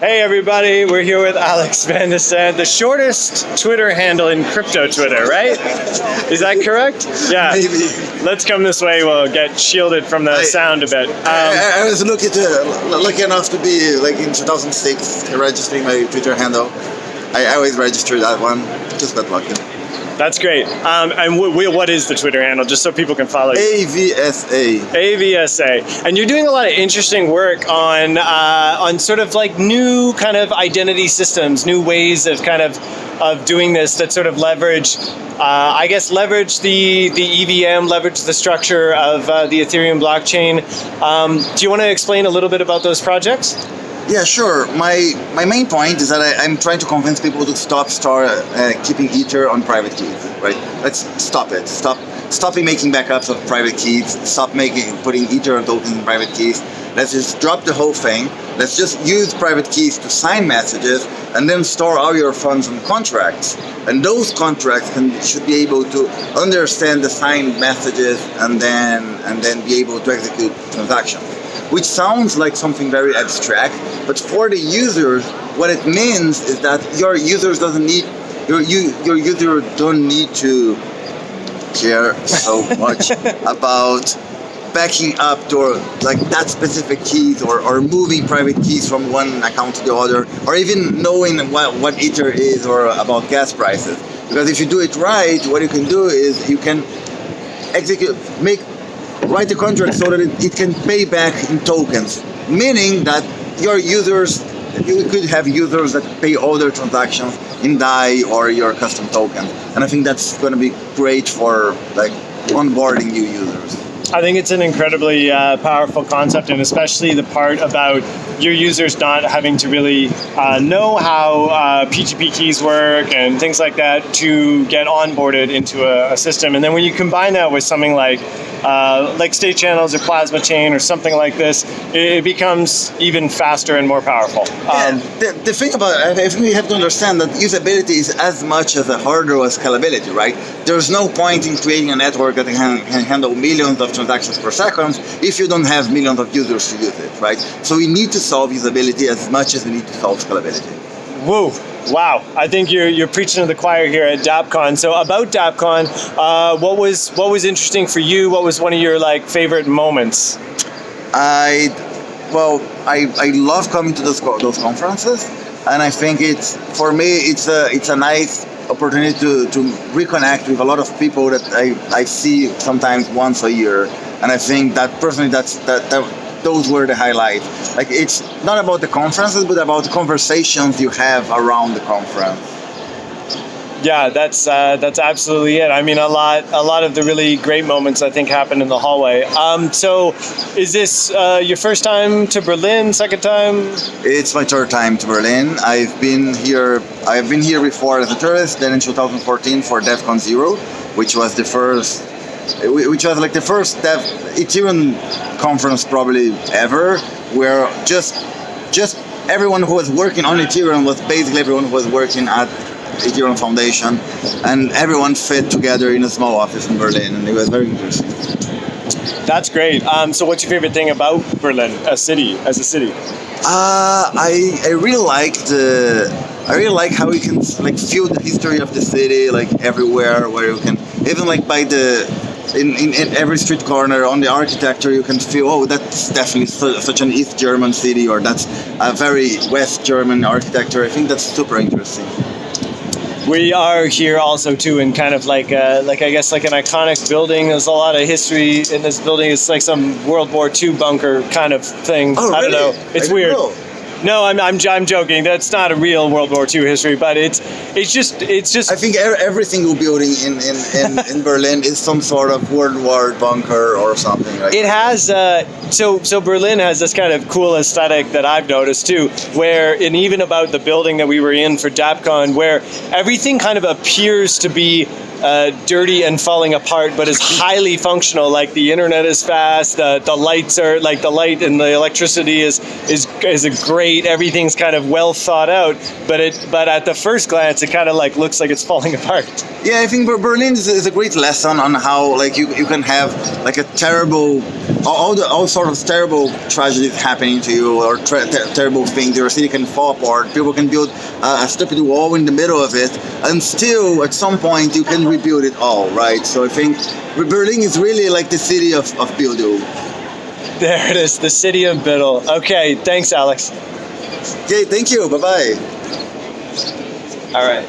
Hey everybody, we're here with Alex Van de Sande, the shortest Twitter handle in crypto Twitter, right? Is that correct? Yeah. Maybe. Let's come this way, we'll get shielded from the sound a bit. I was lucky enough to be like in 2006 registering my Twitter handle. I always register that one, just got lucky. That's great. And what is the Twitter handle, just so people can follow you? AVSA. AVSA. And you're doing a lot of interesting work on sort of like new kind of identity systems, new ways of of doing this that sort of leverage the EVM, leverage the structure of the Ethereum blockchain. Do you want to explain a little bit about those projects? Yeah, sure. My main point is that I'm trying to convince people to stop keeping Ether on private keys, right? Let's stop it. Stop making backups of private keys. Stop putting Ether tokens in private keys. Let's just drop the whole thing. Let's just use private keys to sign messages and then store all your funds on contracts. And those contracts should be able to understand the signed messages and then be able to execute transactions. Which sounds like something very abstract, but for the users, what it means is that your user don't need to care so much about backing up to like that specific keys or moving private keys from one account to the other, or even knowing what Ether is or about gas prices. Because if you do it right, what you can do is you can write the contract so that it can pay back in tokens, meaning that you could have users that pay all their transactions in DAI or your custom token. And I think that's going to be great for like onboarding new users. I think it's an incredibly powerful concept, and especially the part about your users not having to really know how PGP keys work and things like that to get onboarded into a system. And then when you combine that with something like state channels or plasma chain or something like this, it becomes even faster and more powerful. The thing about it, I think we have to understand that usability is as much as a hardware as scalability, right? There's no point in creating a network that can handle millions of transactions per second if you don't have millions of users to use it, right? So we need to solve usability as much as we need to solve scalability. Whoa. Wow, I think you're preaching to the choir here at Dappcon. So about Dappcon, what was interesting for you? What was one of your favorite moments? I love coming to those conferences, and I think it's a nice opportunity to reconnect with a lot of people that I see sometimes once a year, and I think that personally those were the highlights. Like, it's not about the conferences, but about the conversations you have around the conference. Yeah, that's absolutely it. I mean, a lot of the really great moments I think happened in the hallway. So, is this your first time to Berlin? Second time? It's my third time to Berlin. I've been here before as a tourist. Then in 2014 for Dappcon 0, which was the first Ethereum conference probably ever, where just everyone who was working on Ethereum was basically everyone who was working at Ethereum Foundation, and everyone fit together in a small office in Berlin, and it was very interesting. That's great. So what's your favorite thing about Berlin as a city? I really like how you can feel the history of the city everywhere, where you can even in every street corner on the architecture you can feel, that's definitely such an East German city, or that's a very West German architecture. I think that's super interesting. We are here also too in kind of I guess an iconic building. There's a lot of history in this building. It's like some World War II bunker kind of thing. Oh, really? I don't know. It's weird. Know. No, I'm joking. That's not a real World War II history, but it's just. I think every single building in Berlin is some sort of World War bunker or something. It has so Berlin has this kind of cool aesthetic that I've noticed too, and even about the building that we were in for Dappcon, where everything kind of appears to be dirty and falling apart, but is highly functional. Like the internet is fast, the lights are like the light and the electricity is a great. Everything's kind of well thought out, but at the first glance, it kind of like looks like it's falling apart. Yeah, I think Berlin is a great lesson on how like you can have like a terrible, all sort of terrible tragedies happening to you, or terrible things. Your city can fall apart. People can build a stupid wall in the middle of it, and still at some point you can rebuild it all, right? So I think Berlin is really like the city of Bildung. There it is, the city of Biddle. Okay, thanks, Alex. Okay, thank you. Bye bye. All right.